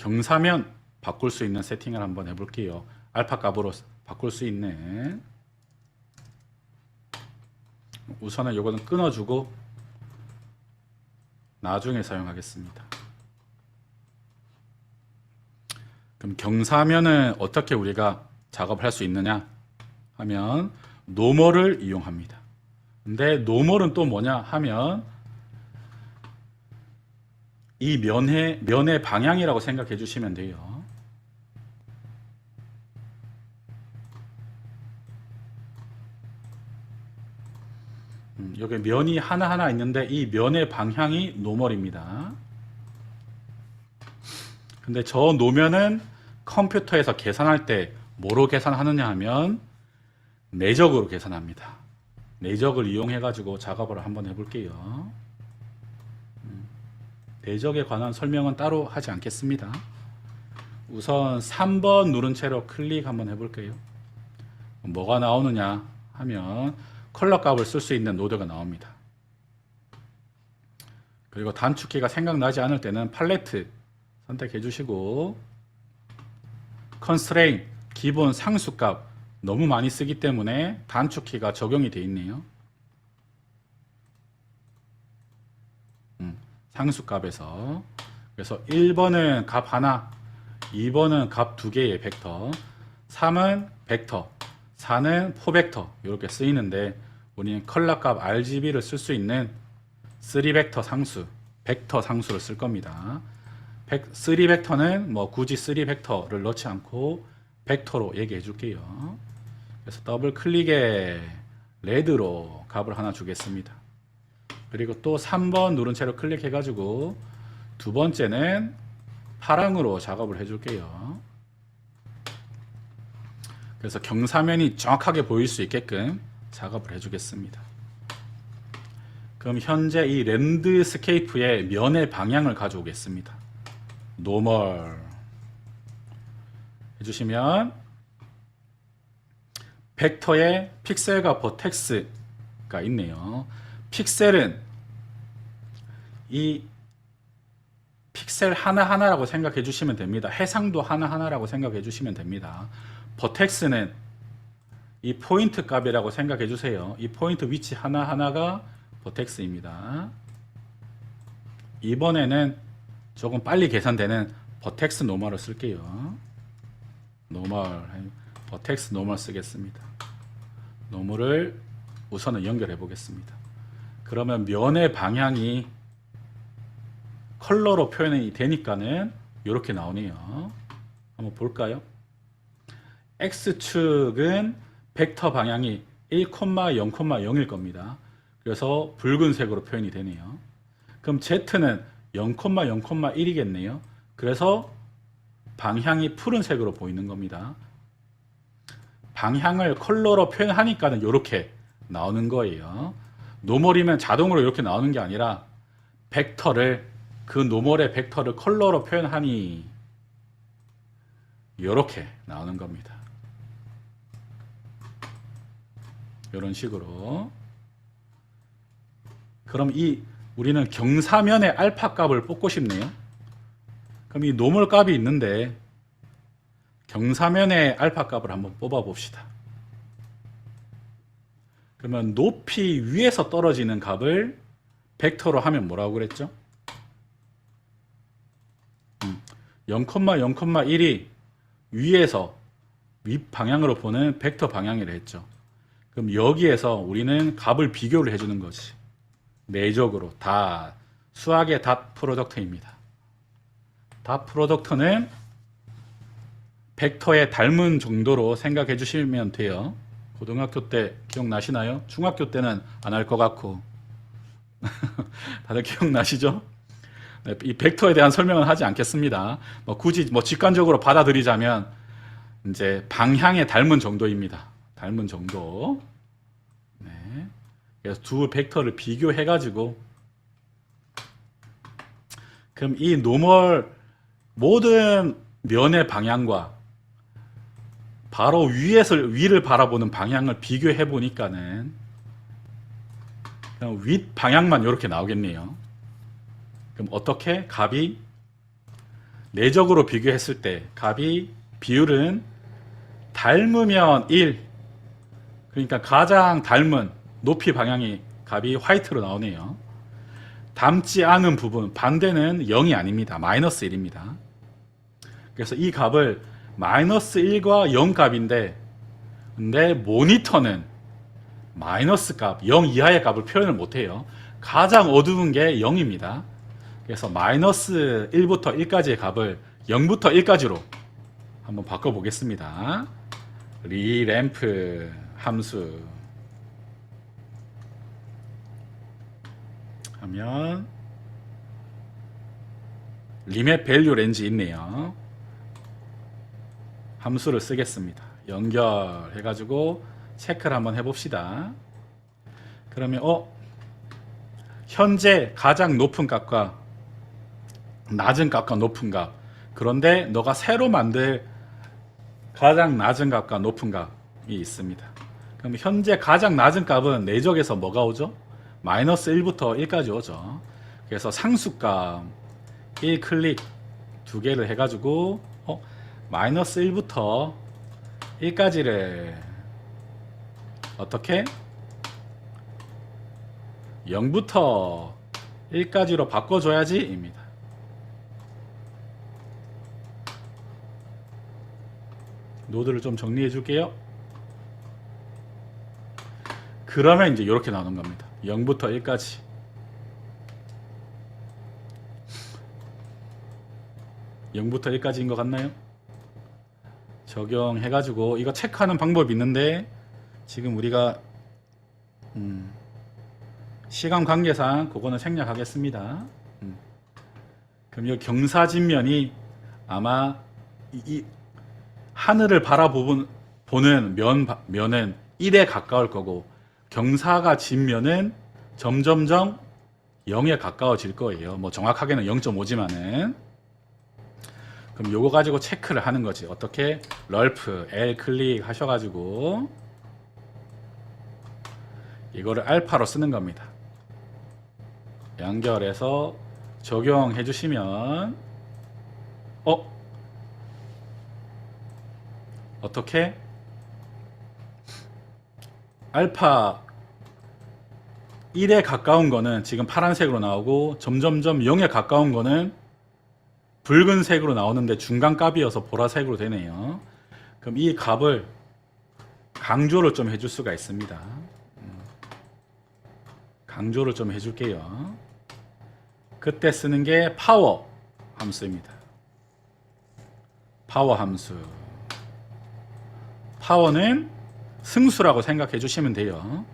경사면 바꿀 수 있는 세팅을 한번 해볼게요. 알파 값으로 바꿀 수 있는, 우선은 요거는 끊어주고 나중에 사용하겠습니다. 그럼 경사면은 어떻게 우리가 작업을 할 수 있느냐 하면 노멀을 이용합니다. 근데 노멀은 또 뭐냐 하면 이 면의 방향이라고 생각해 주시면 돼요. 여기 면이 하나하나 있는데 이 면의 방향이 노멀입니다. 근데 저 노면은 컴퓨터에서 계산할 때 뭐로 계산하느냐 하면 내적으로 계산합니다. 내적을 이용해 가지고 작업을 한번 해볼게요. 내적에 관한 설명은 따로 하지 않겠습니다. 우선 3번 누른 채로 클릭 한번 해볼게요. 뭐가 나오느냐 하면 컬러 값을 쓸 수 있는 노드가 나옵니다. 그리고 단축키가 생각나지 않을 때는 팔레트 선택해 주시고 컨스트레인 기본 상수값 너무 많이 쓰기 때문에 단축키가 적용이 되어 있네요. 상수값에서 그래서 1번은 값 하나, 2번은 값 두 개의 벡터, 3은 벡터, 4는 포벡터 이렇게 쓰이는데 우리는 컬러 값 RGB를 쓸 수 있는 3벡터 상수, 벡터 상수를 쓸 겁니다. 3벡터는 뭐 굳이 3벡터를 넣지 않고 벡터로 얘기해 줄게요. 그래서 더블 클릭에 레드로 값을 하나 주겠습니다. 그리고 또 3번 누른 채로 클릭해 가지고 두 번째는 파랑으로 작업을 해 줄게요. 그래서 경사면이 정확하게 보일 수 있게끔 작업을 해 주겠습니다. 그럼 현재 이 랜드스케이프의 면의 방향을 가져오겠습니다. 노멀 해주시면 벡터에 픽셀과 버텍스가 있네요. 픽셀은 이 픽셀 하나하나라고 생각해 주시면 됩니다. 해상도 하나하나라고 생각해 주시면 됩니다. 버텍스는 이 포인트 값이라고 생각해 주세요. 이 포인트 위치 하나하나가 버텍스입니다. 이번에는 조금 빨리 계산되는 버텍스 노멀을 쓸게요. 노멀, 버텍스 노멀 쓰겠습니다. 노멀을 우선은 연결해 보겠습니다. 그러면 면의 방향이 컬러로 표현이 되니까는 이렇게 나오네요. 한번 볼까요? X축은 벡터 방향이 1,0,0,1일 겁니다. 그래서 붉은색으로 표현이 되네요. 그럼 Z는 0,0,1이겠네요. 그래서 방향이 푸른색으로 보이는 겁니다. 방향을 컬러로 표현하니까는 이렇게 나오는 거예요. 노멀이면 자동으로 이렇게 나오는 게 아니라 벡터를 그 노멀의 벡터를 컬러로 표현하니 이렇게 나오는 겁니다. 이런 식으로. 그럼 우리는 경사면의 알파 값을 뽑고 싶네요. 그럼 이 노멀 값이 있는데 경사면의 알파 값을 한번 뽑아 봅시다. 그러면 높이 위에서 떨어지는 값을 벡터로 하면 뭐라고 그랬죠? 0,0,1이 위에서 윗 방향으로 보는 벡터 방향이라 했죠. 그럼 여기에서 우리는 값을 비교를 해주는 거지. 내적으로 다 수학의 닷 프로덕트입니다. 닷 프로덕트는 벡터에 닮은 정도로 생각해 주시면 돼요. 고등학교 때 기억나시나요? 중학교 때는 안 할 것 같고 다들 기억나시죠? 네, 이 벡터에 대한 설명은 하지 않겠습니다. 굳이 직관적으로 받아들이자면 이제 방향에 닮은 정도입니다. 닮은 정도. 네. 그래서 두 벡터를 비교해 가지고 그럼 이 노멀 모든 면의 방향과 바로 위를 바라보는 방향을 비교해 보니까는 그냥 윗 방향만 이렇게 나오겠네요. 그럼 어떻게 값이 내적으로 비교했을 때 값이 비율은 닮으면 1, 그러니까 가장 닮은 높이 방향이 값이 화이트로 나오네요. 닮지 않은 부분 반대는 0이 아닙니다. 마이너스 1입니다. 그래서 이 값을 마이너스 1과 0 값인데, 근데 모니터는 마이너스 값, 0 이하의 값을 표현을 못해요. 가장 어두운 게 0입니다. 그래서 마이너스 1부터 1까지의 값을 0부터 1까지로 한번 바꿔보겠습니다. 리램프 함수 하면 리맵 밸류 렌즈 있네요. 함수를 쓰겠습니다. 연결해가지고 체크를 한번 해봅시다. 그러면 현재 가장 높은 값과 낮은 값과 높은 값, 그런데 너가 새로 만들 가장 낮은 값과 높은 값이 있습니다. 그럼 현재 가장 낮은 값은 내적에서 뭐가 오죠? 마이너스 1부터 1까지 오죠. 그래서 상수값 1 클릭 두 개를 해가지고 마이너스 1부터 1까지를 어떻게? 0부터 1까지로 바꿔줘야지 입니다. 노드를 좀 정리해 줄게요. 그러면 이제 이렇게 나오는 겁니다. 0부터 1까지. (0부터 1까지인 것 같나요? 적용해가지고 이거 체크하는 방법이 있는데 지금 우리가 시간 관계상 그거는 생략하겠습니다. 그럼 이 경사진면이 아마 이 하늘을 바라보는 면은 1에 가까울 거고, 경사가 진면은 점점점 0에 가까워질 거예요. 뭐 정확하게는 0.5지만은. 그럼 요거 가지고 체크를 하는 거지. 어떻게? 럴프 L 클릭 하셔가지고 이거를 알파로 쓰는 겁니다. 연결해서 적용해 주시면 어떻게? 알파 1에 가까운 거는 지금 파란색으로 나오고 점점점 0에 가까운 거는 붉은색으로 나오는데 중간 값이어서 보라색으로 되네요. 그럼 이 값을 강조를 좀 해줄 수가 있습니다. 강조를 좀 해줄게요. 그때 쓰는 게 파워 함수입니다. 파워 함수. 파워는 승수라고 생각해 주시면 돼요.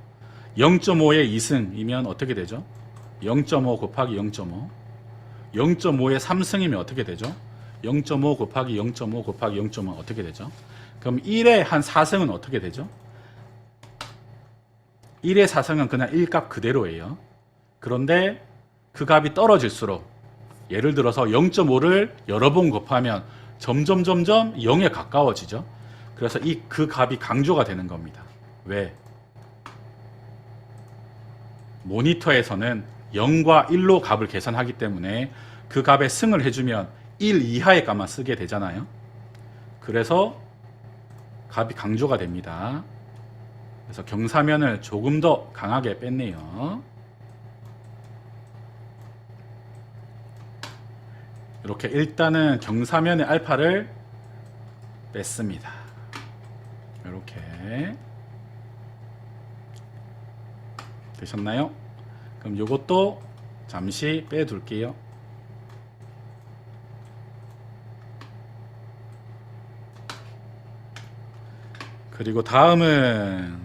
0.5의 2승이면 어떻게 되죠? 0.5 곱하기 0.5. 0.5의 3승이면 어떻게 되죠? 0.5 곱하기 0.5 곱하기 0.5 어떻게 되죠? 그럼 1의 한 4승은 어떻게 되죠? 1의 4승은 그냥 1값 그대로예요. 그런데 그 값이 떨어질수록, 예를 들어서 0.5를 여러 번 곱하면 점점 0에 가까워지죠. 그래서 그 값이 강조가 되는 겁니다. 왜? 모니터에서는 0과 1로 값을 계산하기 때문에 그 값에 승을 해주면 1 이하의 값만 쓰게 되잖아요. 그래서 값이 강조가 됩니다. 그래서 경사면을 조금 더 강하게 뺐네요. 이렇게 일단은 경사면의 알파를 뺐습니다. 이렇게 되셨나요? 그럼 이것도 잠시 빼둘게요. 그리고 다음은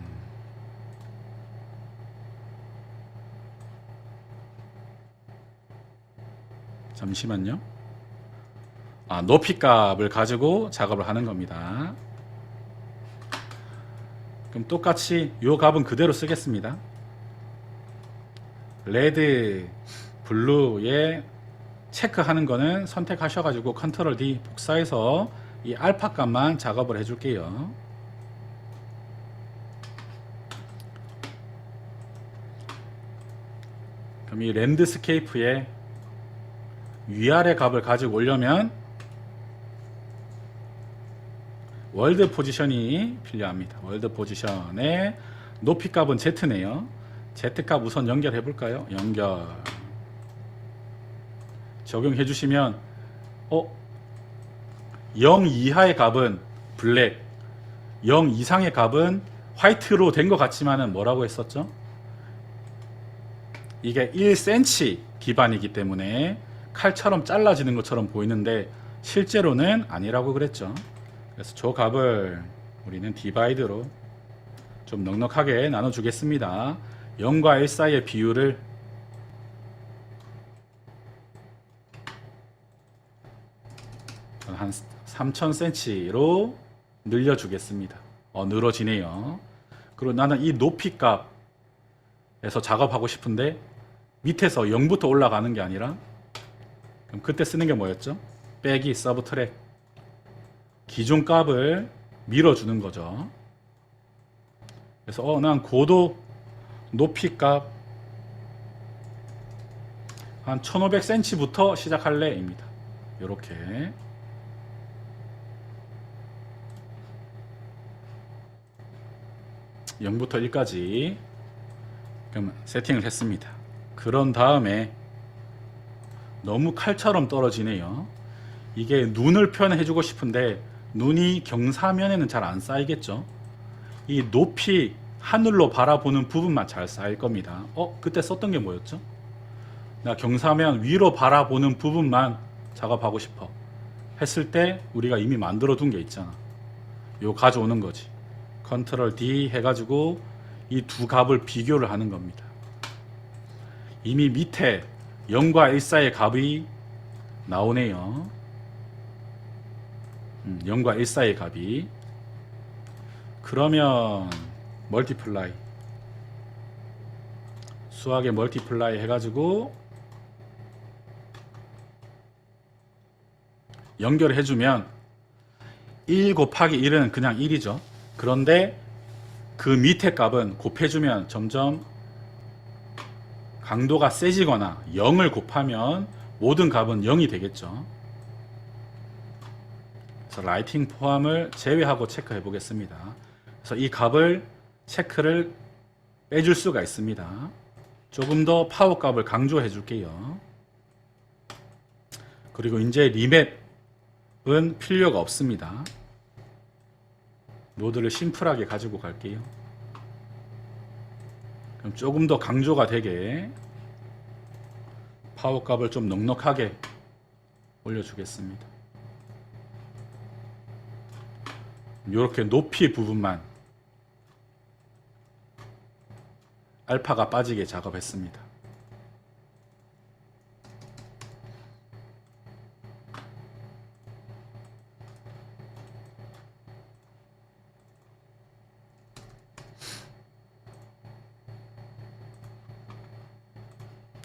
잠시만요. 높이 값을 가지고 작업을 하는 겁니다. 그럼 똑같이 이 값은 그대로 쓰겠습니다. 레드, 블루에 체크하는 거는 선택하셔가지고 컨트롤 D 복사해서 이 알파 값만 작업을 해줄게요. 그럼 이 랜드스케이프에 위아래 값을 가지고 오려면 월드 포지션이 필요합니다. 월드 포지션의 높이 값은 Z네요. Z 값 우선 연결해 볼까요? 연결. 적용해 주시면 0 이하의 값은 블랙, 0 이상의 값은 화이트로 된 것 같지만은 뭐라고 했었죠? 이게 1cm 기반이기 때문에 칼처럼 잘라지는 것처럼 보이는데 실제로는 아니라고 그랬죠. 그래서 저 값을 우리는 디바이드로 좀 넉넉하게 나눠주겠습니다. 0과 1 사이의 비율을 한 3000cm로 늘려주겠습니다. 늘어지네요. 그리고 나는 이 높이 값에서 작업하고 싶은데 밑에서 0부터 올라가는 게 아니라 그럼 그때 쓰는 게 뭐였죠? 빼기 서브트랙, 기존 값을 밀어주는 거죠. 그래서 난 고도 높이 값 한 1500cm부터 시작할래 입니다. 이렇게 (0부터 1까지) 그럼 세팅을 했습니다. 그런 다음에 너무 칼처럼 떨어지네요. 이게 눈을 표현해 주고 싶은데 눈이 경사면에는 잘 안 쌓이겠죠. 이 높이 하늘로 바라보는 부분만 잘 쌓일 겁니다. 그때 썼던 게 뭐였죠? 나 경사면 위로 바라보는 부분만 작업하고 싶어 했을 때 우리가 이미 만들어 둔 게 있잖아. 요 가져오는 거지. 컨트롤 D 해가지고 이 두 값을 비교를 하는 겁니다. 이미 밑에 0과 1 사이의 값이 나오네요. 0과 1 사이의 값이. 그러면 멀티플라이, 수학의 멀티플라이 해가지고 연결해주면 1 곱하기 1은 그냥 1이죠. 그런데 그 밑에 값은 곱해주면 점점 강도가 세지거나 0을 곱하면 모든 값은 0이 되겠죠. 그래서 라이팅 포함을 제외하고 체크해 보겠습니다. 그래서 이 값을 체크를 빼줄 수가 있습니다. 조금 더 파워 값을 강조해 줄게요. 그리고 이제 리맵은 필요가 없습니다. 노드를 심플하게 가지고 갈게요. 그럼 조금 더 강조가 되게 파워 값을 좀 넉넉하게 올려주겠습니다. 이렇게 높이 부분만 알파가 빠지게 작업했습니다.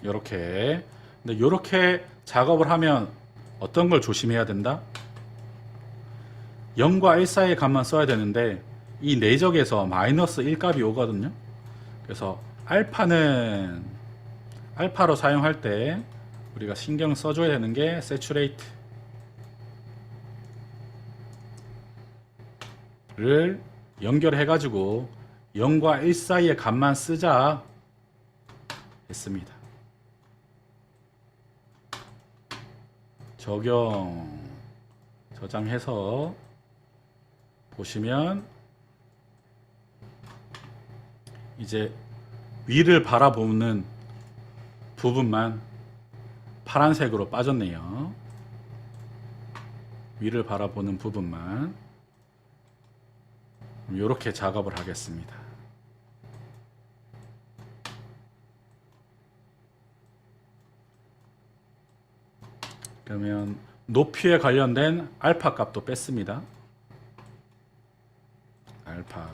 이렇게. 근데 이렇게 작업을 하면 어떤 걸 조심해야 된다? 0과 1 사이의 값만 써야 되는데 이 내적에서 마이너스 1 값이 오거든요. 그래서 알파로 사용할 때 우리가 신경 써줘야 되는 게 새츄레이트를 연결해 가지고 0과 1 사이의 값만 쓰자 했습니다. 저장해서 보시면 이제 위를 바라보는 부분만 파란색으로 빠졌네요. 위를 바라보는 부분만. 이렇게 작업을 하겠습니다. 그러면 높이에 관련된 알파 값도 뺐습니다. 알파.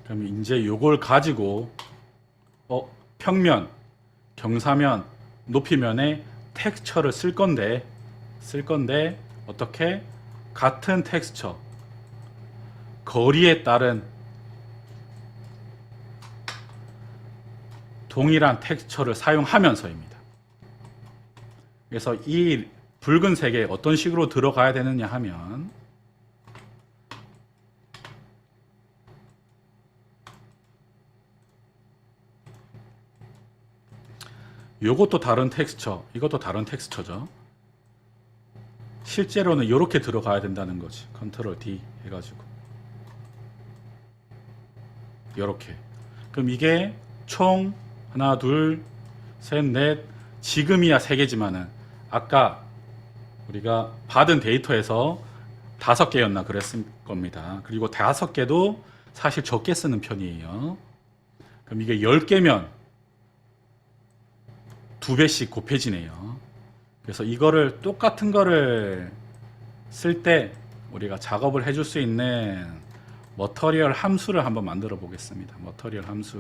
그럼 이제 요걸 가지고 평면, 경사면, 높이면에 텍스처를 쓸 건데 어떻게? 같은 텍스처, 거리에 따른 동일한 텍스처를 사용하면서입니다. 그래서 이 붉은색에 어떤 식으로 들어가야 되느냐 하면 요것도 다른 텍스처, 이것도 다른 텍스처죠. 실제로는 이렇게 들어가야 된다는 거지. 컨트롤 D 해가지고 이렇게. 그럼 이게 총 하나, 둘, 셋, 넷, 지금이야 3개지만은 아까 우리가 받은 데이터에서 5개였나 그랬을 겁니다. 그리고 5개도 사실 적게 쓰는 편이에요. 그럼 이게 10개면 2배씩 곱해지네요. 그래서 이거를 똑같은 거를 쓸 때 우리가 작업을 해줄 수 있는 머터리얼 함수를 한번 만들어 보겠습니다. 머터리얼 함수.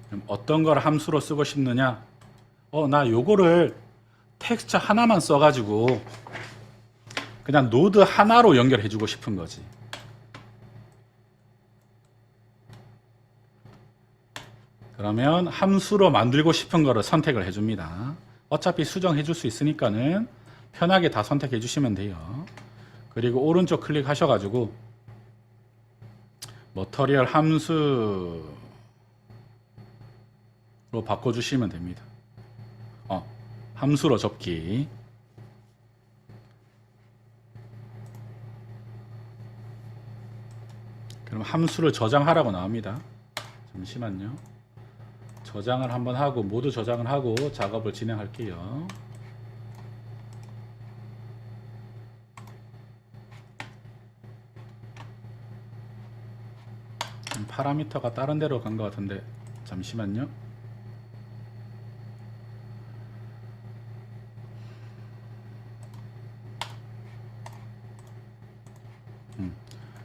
그럼 어떤 걸 함수로 쓰고 싶느냐? 나 요거를 텍스처 하나만 써가지고 그냥 노드 하나로 연결해 주고 싶은 거지. 그러면 함수로 만들고 싶은 거를 선택을 해줍니다. 어차피 수정해 줄 수 있으니까는 편하게 다 선택해 주시면 돼요. 그리고 오른쪽 클릭하셔가지고 머터리얼 함수로 바꿔주시면 됩니다. 함수로 접기. 그럼 함수를 저장하라고 나옵니다. 잠시만요. 저장을 한번 하고 모두 저장을 하고 작업을 진행할게요. 파라미터가 다른 데로 간 것 같은데 잠시만요.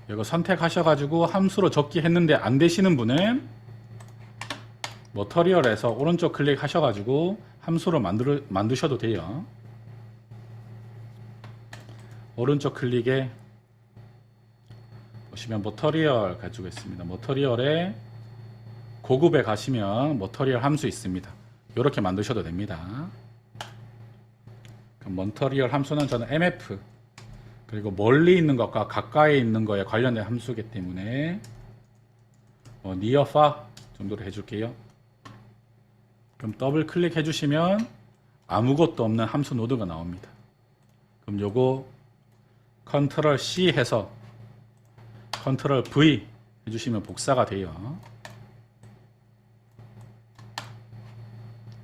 이거 선택하셔가지고 함수로 적기 했는데 안 되시는 분은 머터리얼에서 오른쪽 클릭하셔가지고 함수로 만드셔도 돼요. 오른쪽 클릭에 보시면 머터리얼 가지고 있습니다. 머터리얼에 고급에 가시면 머터리얼 함수 있습니다. 이렇게 만드셔도 됩니다. 그럼 머터리얼 함수는 저는 mf 그리고 멀리 있는 것과 가까이 있는 거에 관련된 함수이기 때문에 near far 정도로 해줄게요. 그럼 더블 클릭 해주시면 아무것도 없는 함수 노드가 나옵니다. 그럼 요거 컨트롤 C 해서 컨트롤 V 해주시면 복사가 돼요.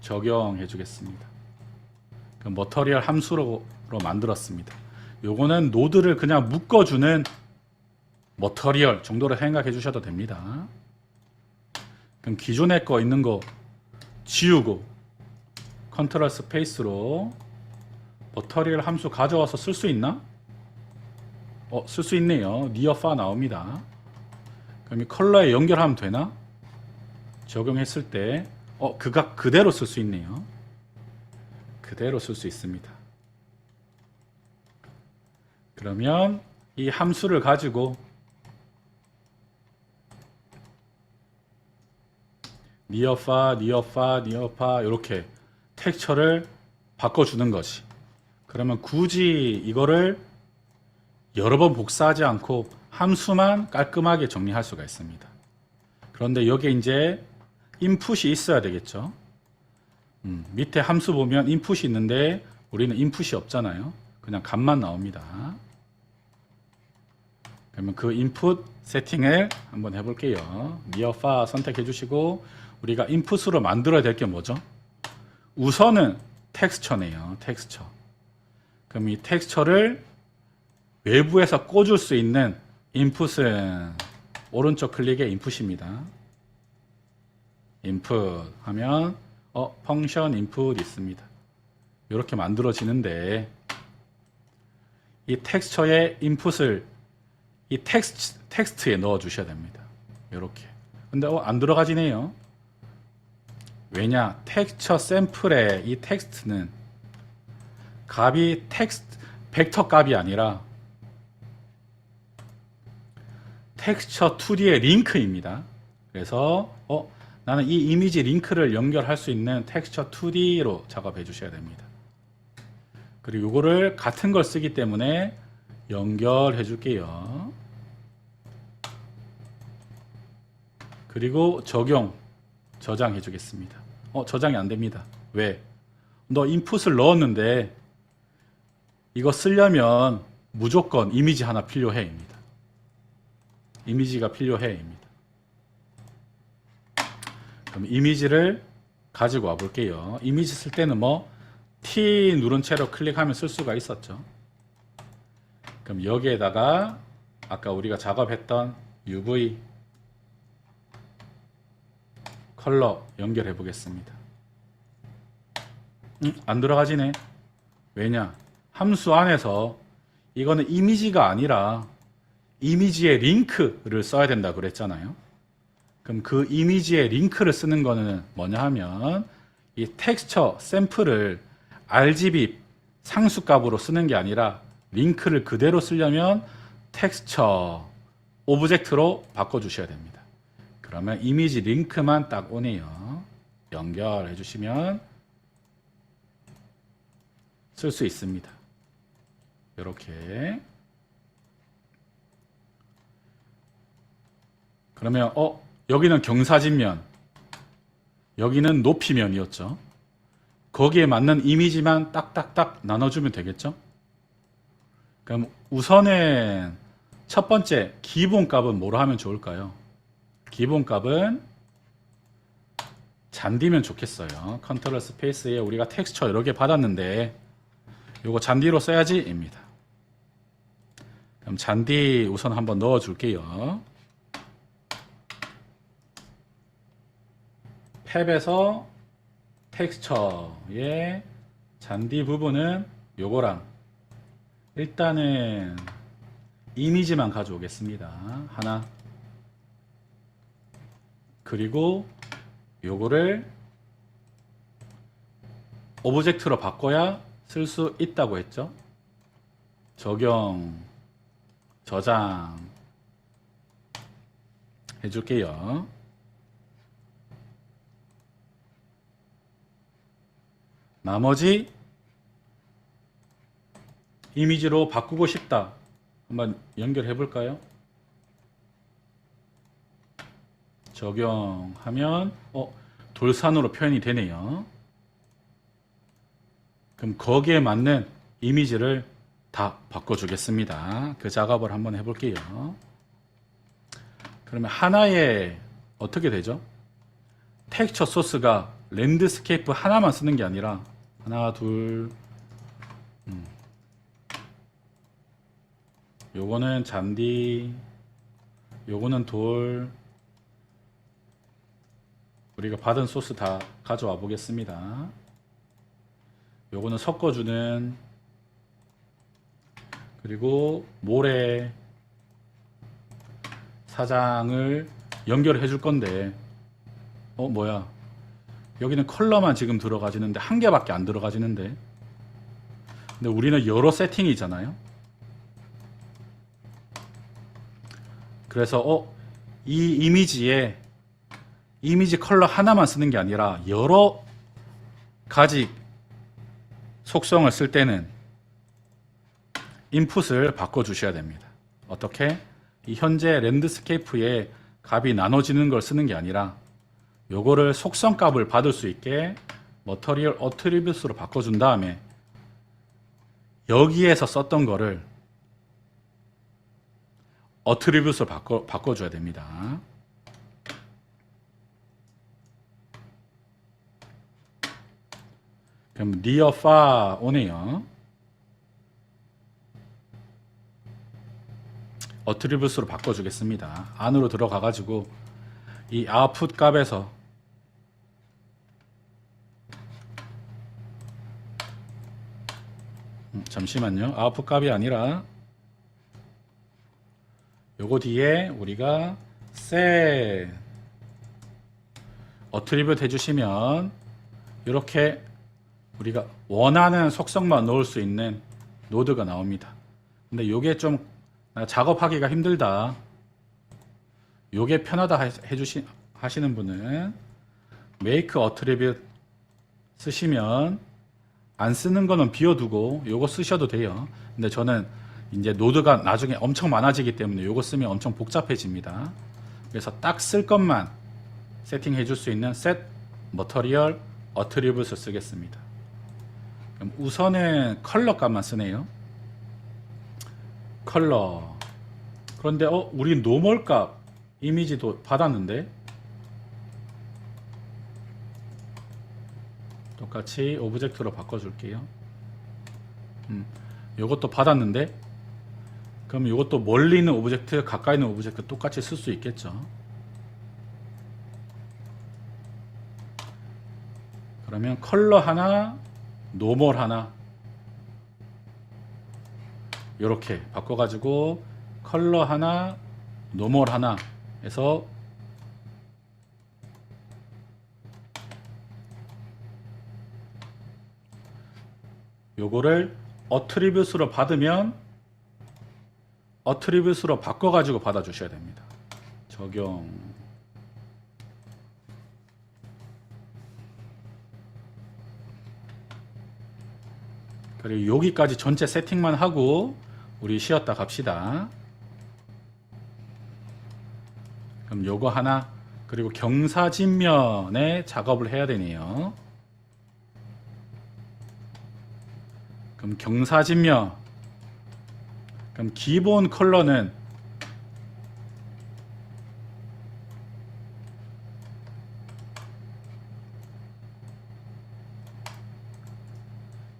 적용해 주겠습니다. 그럼 머터리얼 함수로 만들었습니다. 요거는 노드를 그냥 묶어주는 머터리얼 정도로 생각해 주셔도 됩니다. 그럼 기존에 거 있는 거 지우고 컨트롤 스페이스로 머터리얼 함수 가져와서 쓸 수 있나? 쓸 수 있네요. near far 나옵니다. 그럼 이 컬러에 연결하면 되나? 적용했을 때 그각 그대로 쓸 수 있네요. 그대로 쓸 수 있습니다. 그러면 이 함수를 가지고 near far, near far, near far 이렇게 텍스처를 바꿔주는 것이. 그러면 굳이 이거를 여러 번 복사하지 않고 함수만 깔끔하게 정리할 수가 있습니다. 그런데 여기에 이제 인풋이 있어야 되겠죠. 밑에 함수 보면 인풋이 있는데 우리는 인풋이 없잖아요. 그냥 값만 나옵니다. 그러면 그 인풋 세팅을 한번 해볼게요. near far 선택해 주시고 우리가 인풋으로 만들어야 될 게 뭐죠? 우선은 텍스처네요. 텍스처. 그럼 이 텍스처를 외부에서 꽂을 수 있는 인풋은 오른쪽 클릭에 인풋입니다. 인풋 하면 펑션 인풋 있습니다. 이렇게 만들어지는데 이 텍스처의 인풋을 이 텍스트에 넣어 주셔야 됩니다. 이렇게. 근데 안 들어가지네요. 왜냐? 텍스처 샘플의 이 텍스트는 값이 텍스트 벡터 값이 아니라 텍스처 2D의 링크입니다. 그래서 나는 이 이미지 링크를 연결할 수 있는 텍스처 2D로 작업해 주셔야 됩니다. 그리고 이거를 같은 걸 쓰기 때문에 연결해 줄게요. 그리고 저장해 주겠습니다. 저장이 안 됩니다. 왜? 너 인풋을 넣었는데 이거 쓰려면 무조건 이미지 하나 필요해입니다. 이미지가 필요해입니다. 그럼 이미지를 가지고 와 볼게요. 이미지 쓸 때는 T 누른 채로 클릭하면 쓸 수가 있었죠. 그럼 여기에다가 아까 우리가 작업했던 UV 컬러 연결해 보겠습니다. 안 들어가지네. 왜냐? 함수 안에서 이거는 이미지가 아니라 이미지의 링크를 써야 된다 그랬잖아요. 그럼 그 이미지의 링크를 쓰는 거는 뭐냐 하면 이 텍스처 샘플을 RGB 상수값으로 쓰는 게 아니라 링크를 그대로 쓰려면 텍스처 오브젝트로 바꿔주셔야 됩니다. 그러면 이미지 링크만 딱 오네요. 연결해 주시면 쓸 수 있습니다. 이렇게. 그러면 여기는 경사진면, 여기는 높이면이었죠. 거기에 맞는 이미지만 딱딱딱 나눠주면 되겠죠. 그럼 우선은 첫 번째 기본값은 뭐로 하면 좋을까요? 기본값은 잔디면 좋겠어요. 컨트롤 스페이스에 우리가 텍스처 여러 개 받았는데 요거 잔디로 써야지 입니다. 그럼 잔디 우선 한번 넣어 줄게요. 탭에서 텍스처의 잔디 부분은 요거랑 일단은 이미지만 가져오겠습니다. 하나. 그리고 요거를 오브젝트로 바꿔야 쓸 수 있다고 했죠. 적용, 저장 해줄게요. 나머지 이미지로 바꾸고 싶다. 한번 연결해 볼까요? 적용하면 돌산으로 표현이 되네요. 그럼 거기에 맞는 이미지를 다 바꿔주겠습니다. 그 작업을 한번 해볼게요. 그러면 하나에 어떻게 되죠? 텍스처 소스가 랜드스케이프 하나만 쓰는 게 아니라 하나, 둘, 요거는 잔디, 요거는 돌. 우리가 받은 소스 다 가져와 보겠습니다. 요거는 섞어주는, 그리고 모래 사장을 연결해 줄 건데 뭐야, 여기는 컬러만 지금 들어가지는데 한 개밖에 안 들어가지는데. 근데 우리는 여러 세팅이잖아요. 그래서 이 이미지에 이미지 컬러 하나만 쓰는 게 아니라 여러 가지 속성을 쓸 때는 인풋을 바꿔 주셔야 됩니다. 어떻게? 이 현재 랜드스케이프에 값이 나눠지는 걸 쓰는 게 아니라 요거를 속성 값을 받을 수 있게 머터리얼 어트리뷰트로 바꿔준 다음에 여기에서 썼던 거를 어트리뷰트로 바꿔줘야 됩니다. 그럼 near far 오네요. 어트리뷰트로 바꿔주겠습니다. 안으로 들어가 가지고 이 output 값에서 잠시만요. output 값이 아니라 요거 뒤에 우리가 set 어트리뷰트 해주시면 이렇게 우리가 원하는 속성만 넣을 수 있는 노드가 나옵니다. 근데 요게 좀 작업하기가 힘들다, 요게 편하다 하시는 분은 make attribute 쓰시면 안 쓰는 거는 비워두고 요거 쓰셔도 돼요. 근데 저는 이제 노드가 나중에 엄청 많아지기 때문에 요거 쓰면 엄청 복잡해집니다. 그래서 딱 쓸 것만 세팅해 줄 수 있는 set material attribute을 쓰겠습니다. 그럼 우선은 컬러 값만 쓰네요. 컬러. 그런데 우리 노멀 값 이미지도 받았는데, 똑같이 오브젝트로 바꿔줄게요. 요것도 받았는데, 그럼 요것도 멀리 있는 오브젝트, 가까이 있는 오브젝트 똑같이 쓸 수 있겠죠. 그러면 컬러 하나, 노멀 하나, 요렇게 바꿔가지고 컬러 하나, 노멀 하나 해서 요거를 어트리뷰스로 받으면 어트리뷰스로 바꿔가지고 받아주셔야 됩니다. 적용. 그리고 여기까지 전체 세팅만 하고 우리 쉬었다 갑시다. 그럼 요거 하나, 그리고 경사진면에 작업을 해야 되네요. 그럼 경사진면, 그럼 기본 컬러는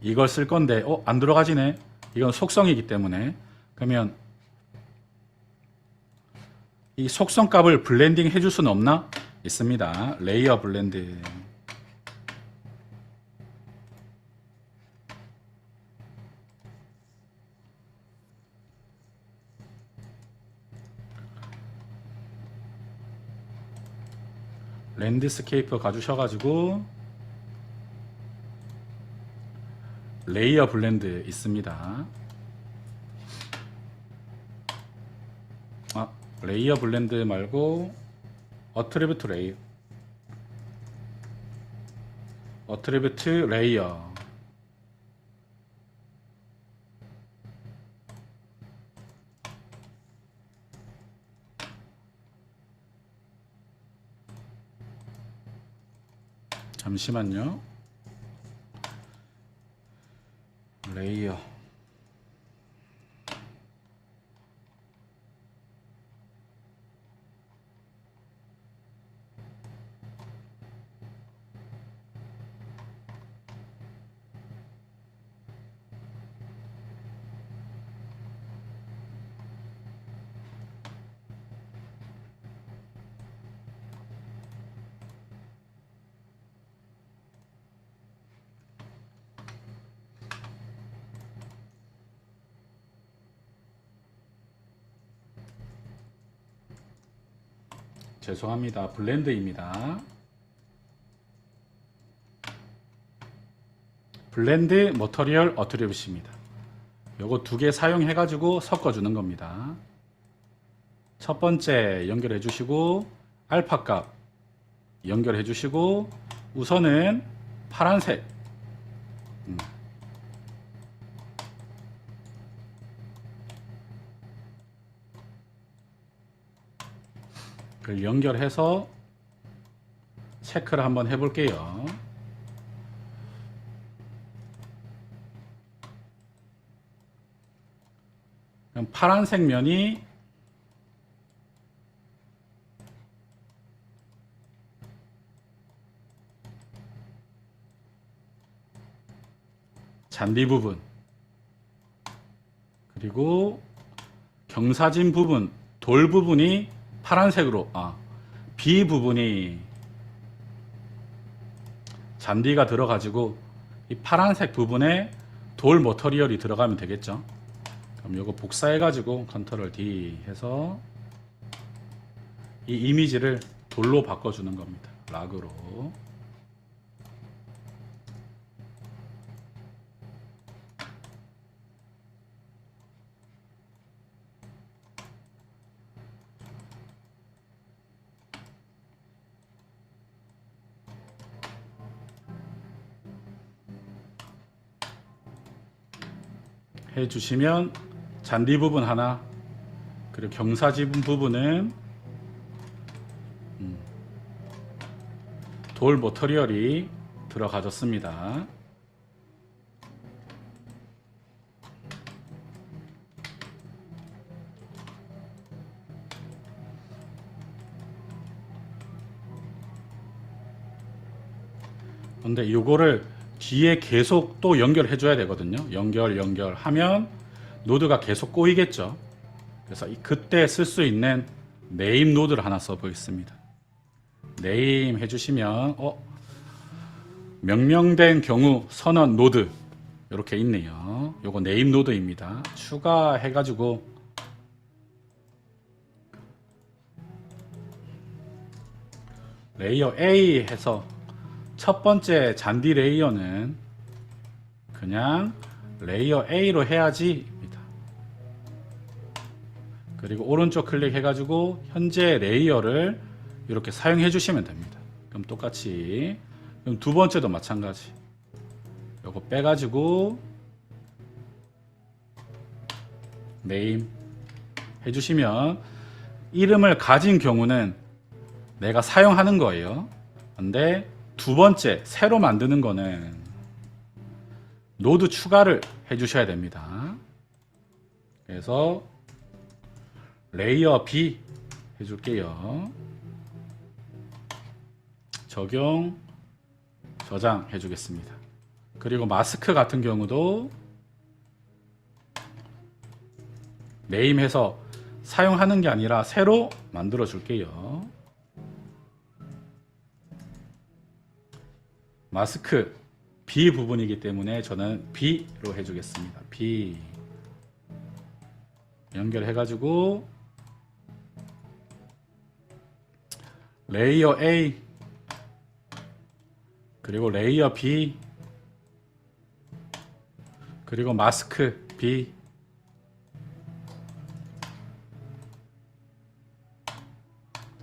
이걸 쓸 건데 안 들어가지네. 이건 속성이기 때문에. 그러면 이 속성 값을 블렌딩 해줄 수는 없나? 있습니다. 레이어 블렌드. 랜드스케이프 가주셔가지고 레이어 블렌드 있습니다. 레이어 블렌드 말고 어트리뷰트 레이어, 어트리뷰트 레이어. 잠시만요. 레이어. 죄송합니다. 블렌드입니다. 블렌드 머터리얼 어트리뷰트입니다. 요거 두 개 사용해 가지고 섞어 주는 겁니다. 첫 번째 연결해 주시고 알파 값 연결해 주시고 우선은 파란색 그 연결해서 체크를 한번 해볼게요. 그럼 파란색 면이 잔디 부분, 그리고 경사진 부분, 돌 부분이 파란색으로, B 부분이 잔디가 들어가지고 이 파란색 부분에 돌 머터리얼이 들어가면 되겠죠. 그럼 요거 복사해 가지고 컨트롤 D 해서 이 이미지를 돌로 바꿔주는 겁니다. 락으로. 해주시면 잔디 부분 하나, 그리고 경사지분 부분은 돌 머터리얼이 들어가졌습니다. 근데 요거를 뒤에 계속 또 연결해 줘야 되거든요. 연결하면 노드가 계속 꼬이겠죠. 그래서 그때 쓸 수 있는 네임 노드를 하나 써 보겠습니다. 네임 해주시면 명명된 경우 선언 노드 이렇게 있네요. 요거 네임 노드입니다. 추가해 가지고 레이어 A 해서 첫 번째 잔디 레이어는 그냥 레이어 A로 해야지입니다. 그리고 오른쪽 클릭해 가지고 현재 레이어를 이렇게 사용해 주시면 됩니다. 그럼 똑같이, 그럼 두 번째도 마찬가지. 요거 빼 가지고 네임 해 주시면 이름을 가진 경우는 내가 사용하는 거예요. 근데 두 번째 새로 만드는 거는 노드 추가를 해 주셔야 됩니다. 그래서 레이어 B 해 줄게요. 적용, 저장해 주겠습니다. 그리고 마스크 같은 경우도 네임해서 사용하는 게 아니라 새로 만들어 줄게요. 마스크 B 부분이기 때문에 저는 B로 해주겠습니다. B 연결해 가지고 레이어 A 그리고 레이어 B 그리고 마스크 B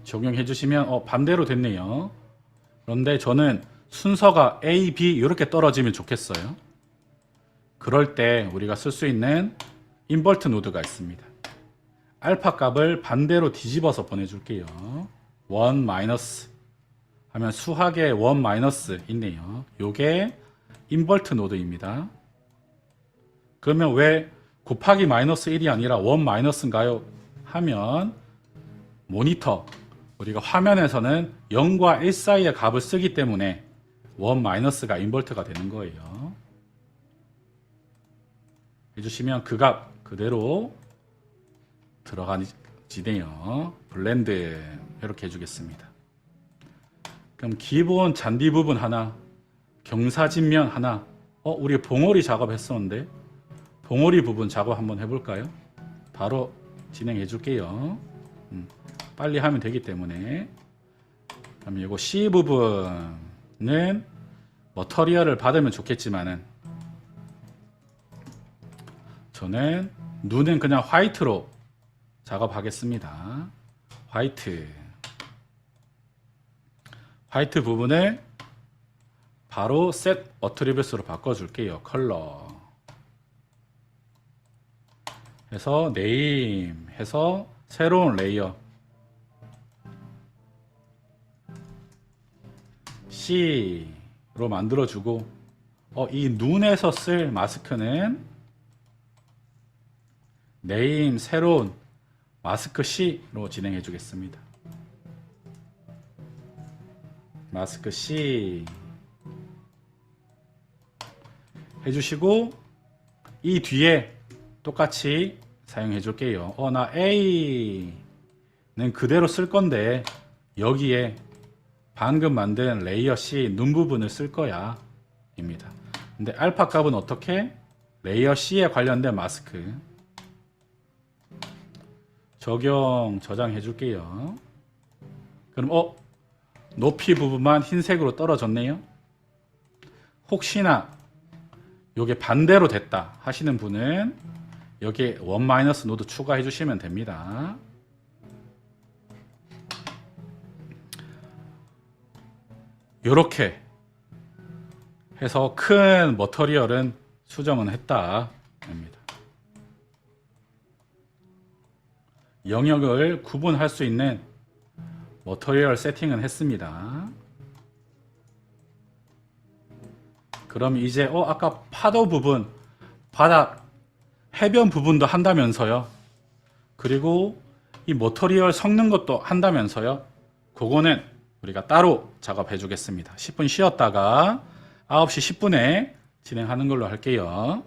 적용해 주시면 반대로 됐네요. 그런데 저는 순서가 A, B 이렇게 떨어지면 좋겠어요. 그럴 때 우리가 쓸 수 있는 인버트 노드가 있습니다. 알파 값을 반대로 뒤집어서 보내줄게요. 1 마이너스 하면 수학에 1 마이너스 있네요. 요게 인버트 노드입니다. 그러면 왜 곱하기 마이너스 1이 아니라 1 마이너스인가요? 하면 모니터 우리가 화면에서는 0과 1 사이의 값을 쓰기 때문에 1 마이너스가 인버트가 되는 거예요. 해주시면 그 값 그대로 들어가지네요. 블렌드 이렇게 해주겠습니다. 그럼 기본 잔디 부분 하나, 경사진면 하나. 우리 봉오리 작업했었는데 봉오리 부분 작업 한번 해볼까요? 바로 진행해 줄게요. 빨리 하면 되기 때문에. 그럼 이거 C 부분은 머터리얼을 받으면 좋겠지만은 저는 눈은 그냥 화이트로 작업하겠습니다. 화이트 부분을 바로 셋 어트리뷰스로 바꿔줄게요. 컬러 해서 네임 해서 새로운 레이어 C로 만들어주고 이 눈에서 쓸 마스크는 네임 새로운 마스크 C로 진행해 주겠습니다. 마스크 C 해주시고 이 뒤에 똑같이 사용해 줄게요. 나 A는 그대로 쓸 건데 여기에 방금 만든 레이어 C 눈 부분을 쓸 거야 입니다. 근데 알파 값은 어떻게? 레이어 C에 관련된 마스크 적용 저장해 줄게요. 그럼 높이 부분만 흰색으로 떨어졌네요. 혹시나 요게 반대로 됐다 하시는 분은 여기에 1 마이너스 노드 추가해 주시면 됩니다. 요렇게 해서 큰 머터리얼은 수정은 했다 입니다. 영역을 구분할 수 있는 머터리얼 세팅은 했습니다. 그럼 이제 아까 파도 부분, 바닥, 해변 부분도 한다면서요. 그리고 이 머터리얼 섞는 것도 한다면서요. 그거는 우리가 따로 작업해 주겠습니다. 10분 쉬었다가 9시 10분에 진행하는 걸로 할게요.